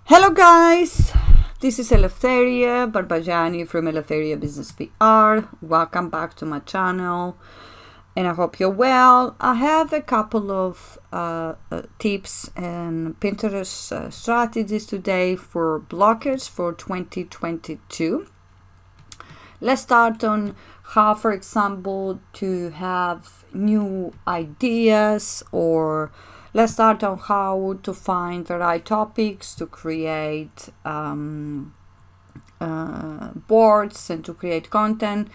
Hello guys, this is Eleftheria, Barbagianni from Eleftheria Business PR. Welcome back to my channel and I hope you're well. I have a couple of tips and Pinterest strategies today for bloggers for 2022. Let's start on how, for example, to have new ideas, or let's start on how to find the right topics to create boards and to create content.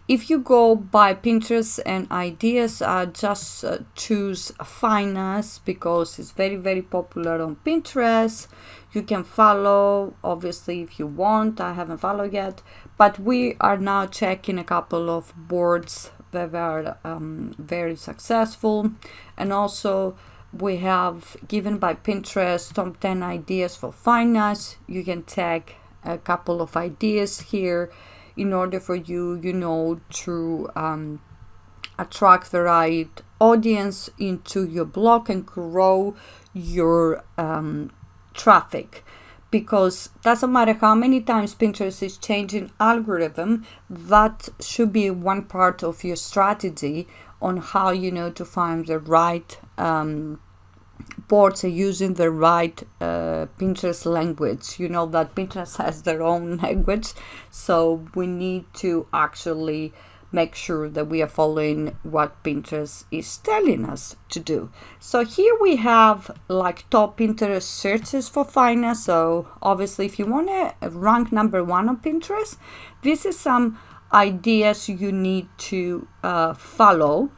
If you go by Pinterest and ideas, just choose finance because it's very popular on Pinterest. You can follow, obviously, if you want. I haven't followed yet, but we are now checking a couple of boards that are very successful, and also we have given by Pinterest top 10 ideas for finance. You can take a couple of ideas here in order for you to attract the right audience into your blog and grow your traffic, because doesn't matter how many times Pinterest is changing algorithm, that should be one part of your strategy on how to find the right boards and using the right Pinterest language. You know that Pinterest has their own language, so we need to actually make sure that we are following what Pinterest is telling us to do. So here we have like top Pinterest searches for finance. So obviously if you want to rank number 1 on Pinterest, this is some ideas you need to follow,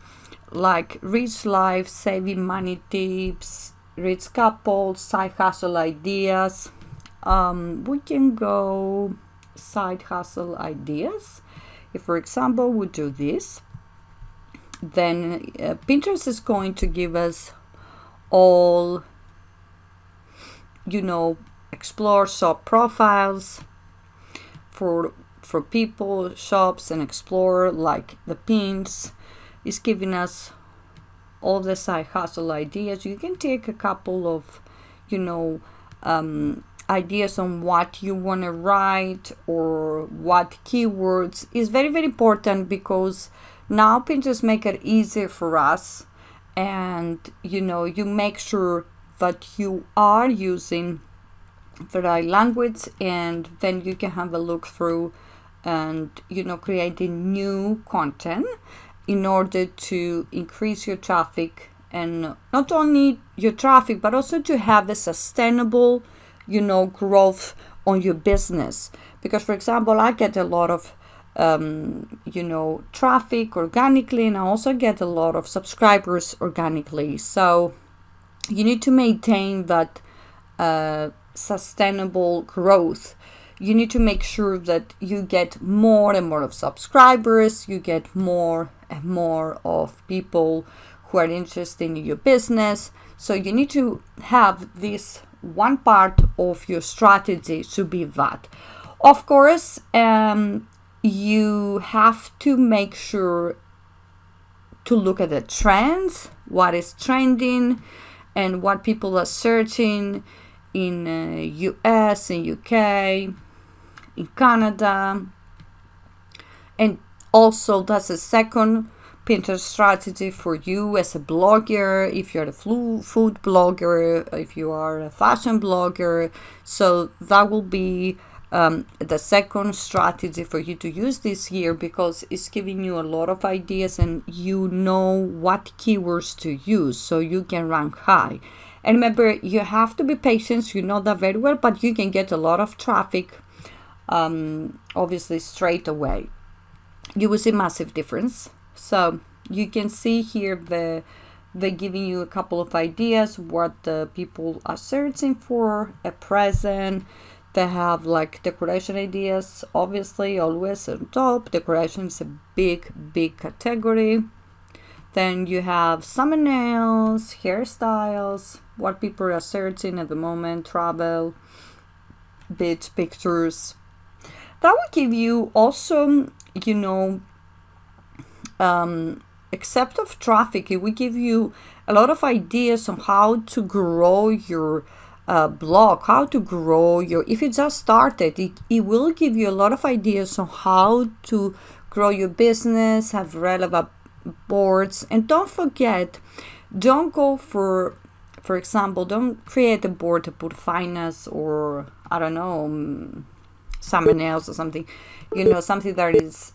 like rich life, saving money tips, rich couples, side hustle ideas. We can go side hustle ideas. If, for example, we do this, then Pinterest is going to give us all, explore shop profiles for people, shops, and explore, like the pins. Is giving us all the side hustle ideas. You can take a couple of, ideas on what you want to write or what keywords. Is very important, because now Pinterest make it easier for us, and you make sure that you are using the right language, and then you can have a look through and creating new content in order to increase your traffic, and not only your traffic but also to have a sustainable growth on your business. Because, for example, I get a lot of traffic organically, and I also get a lot of subscribers organically. So you need to maintain that sustainable growth. You need to make sure that you get more and more of subscribers, you get more and more of people who are interested in your business. So you need to have this one part of your strategy to be that. Of course, you have to make sure to look at the trends, what is trending and what people are searching in US, in UK, in Canada. And also that's a second Pinterest strategy for you as a blogger, if you're a food blogger, if you are a fashion blogger. So that will be the second strategy for you to use this year, because it's giving you a lot of ideas and you know what keywords to use so you can rank high. And remember, you have to be patient, you know that very well, but you can get a lot of traffic obviously straight away. You will see massive difference. So you can see here they're giving you a couple of ideas what the people are searching for, a present. They have like decoration ideas, obviously always on top. Decoration is a big category. Then you have thumbnails, hairstyles, what people are searching at the moment, travel, beach pictures. That will give you also, except of traffic, it will give you a lot of ideas on how to grow your blog, how to grow your, if you just started, it will give you a lot of ideas on how to grow your business, have relevant boards. And don't forget, don't go for example, don't create a board to put finance or I don't know, someone else or something, something that is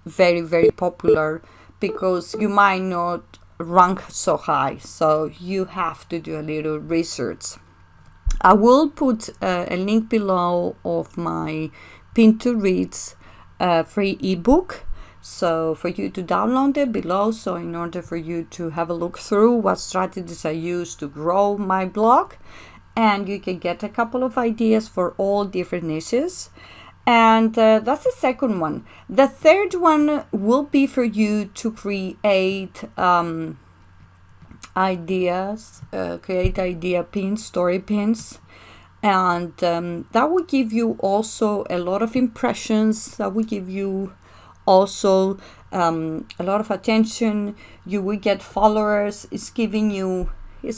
very, very popular, because you might not rank so high. So you have to do a little research. I will put a link below of my Pin to Reads free ebook, so for you to download it below, so in order for you to have a look through what strategies I use to grow my blog, and you can get a couple of ideas for all different niches. And that's the second one. The third one will be for you to create ideas, create idea pins, story pins, and that will give you also a lot of impressions. That will give you also a lot of attention. You will get followers. It's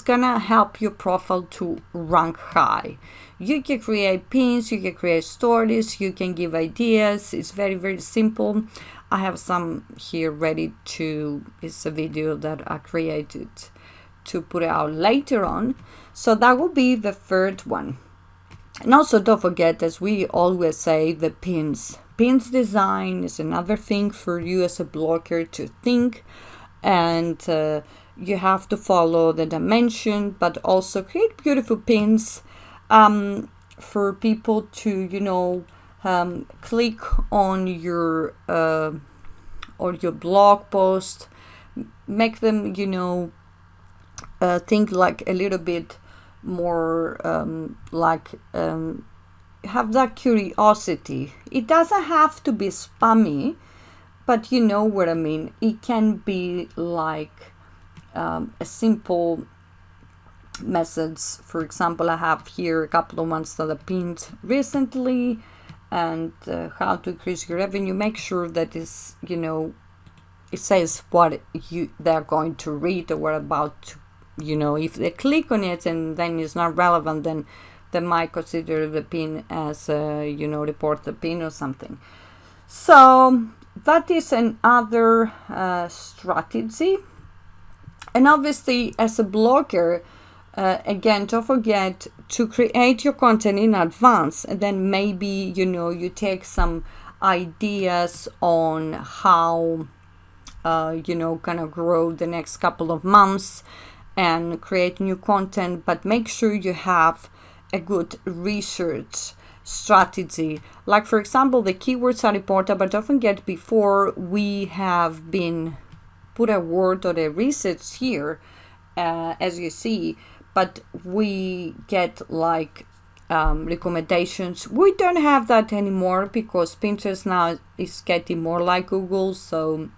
gonna help your profile to rank high. You can create pins, you can create stories, you can give ideas. It's very, very simple. I have some here ready to, it's a video that I created to put out later on. So that will be the third one. And also don't forget, as we always say, the pins. Pins design is another thing for you as a blogger to think, and you have to follow the dimension, but also create beautiful pins for people to, click on your blog post, make them, think like a little bit more have that curiosity. It doesn't have to be spammy, but you know what I mean. It can be like a simple message. For example, I have here a couple of ones that I pinned recently, and how to increase your revenue. Make sure that is, it says what they're going to read or what about to, if they click on it and then it's not relevant, then they might consider the pin as report the pin or something. So that is another strategy. And obviously, as a blogger, again, don't forget to create your content in advance, and then maybe you take some ideas on how gonna grow the next couple of months and create new content. But make sure you have a good research strategy. Like, for example, the keywords are important, but don't forget, before we have been put a word or a research here, as you see, but we get like recommendations. We don't have that anymore because Pinterest now is getting more like Google. So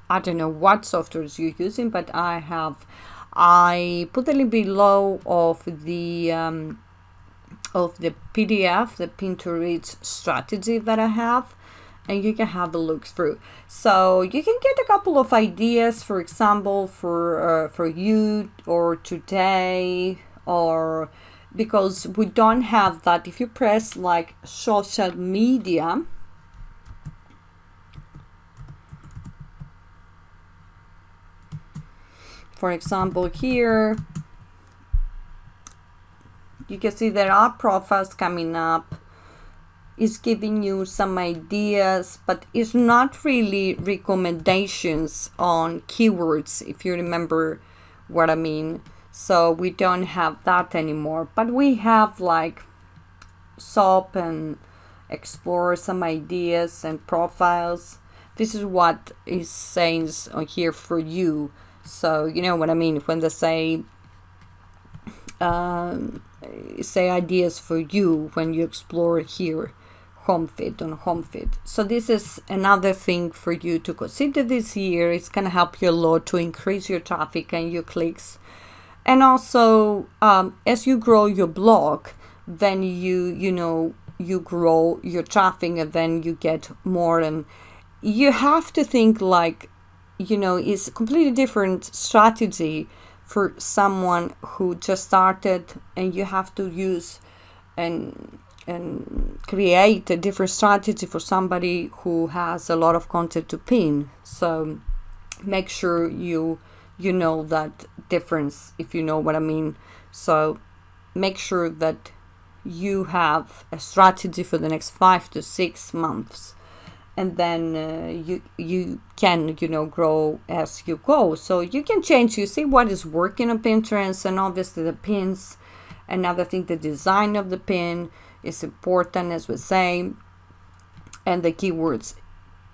I don't know what softwares you're using, but I put the link below of the PDF, the Pin to Reads strategy that I have, and you can have a look through. So you can get a couple of ideas, for example, for you or today, or because we don't have that. If you press like social media, for example, here you can see there are profiles coming up. It's giving you some ideas, but it's not really recommendations on keywords, if you remember what I mean. So we don't have that anymore, but we have like shop and explore some ideas and profiles. This is what is saying on here for you. So you know what I mean when they say ideas for you when you explore here, home feed on home feed. So this is another thing for you to consider this year. It's gonna help you a lot to increase your traffic and your clicks. And also as you grow your blog, then you grow your traffic, and then you get more, and you have to think like, it's a completely different strategy for someone who just started, and you have to use and create a different strategy for somebody who has a lot of content to pin. So make sure you know that difference, if you know what I mean. So make sure that you have a strategy for the next 5 to 6 months, and then you can grow as you go. So you can change, you see what is working on Pinterest, and obviously the pins. Another thing, the design of the pin is important, as we say, and the keywords.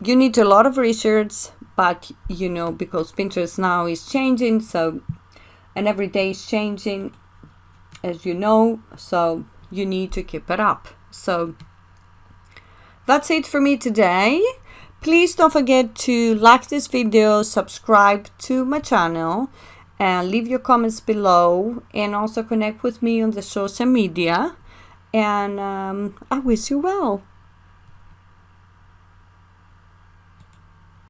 You need a lot of research, but because Pinterest now is changing, so, and every day is changing, as you know, so you need to keep it up. So that's it for me today. Please don't forget to like this video, subscribe to my channel, and leave your comments below, and also connect with me on the social media. And I wish you well.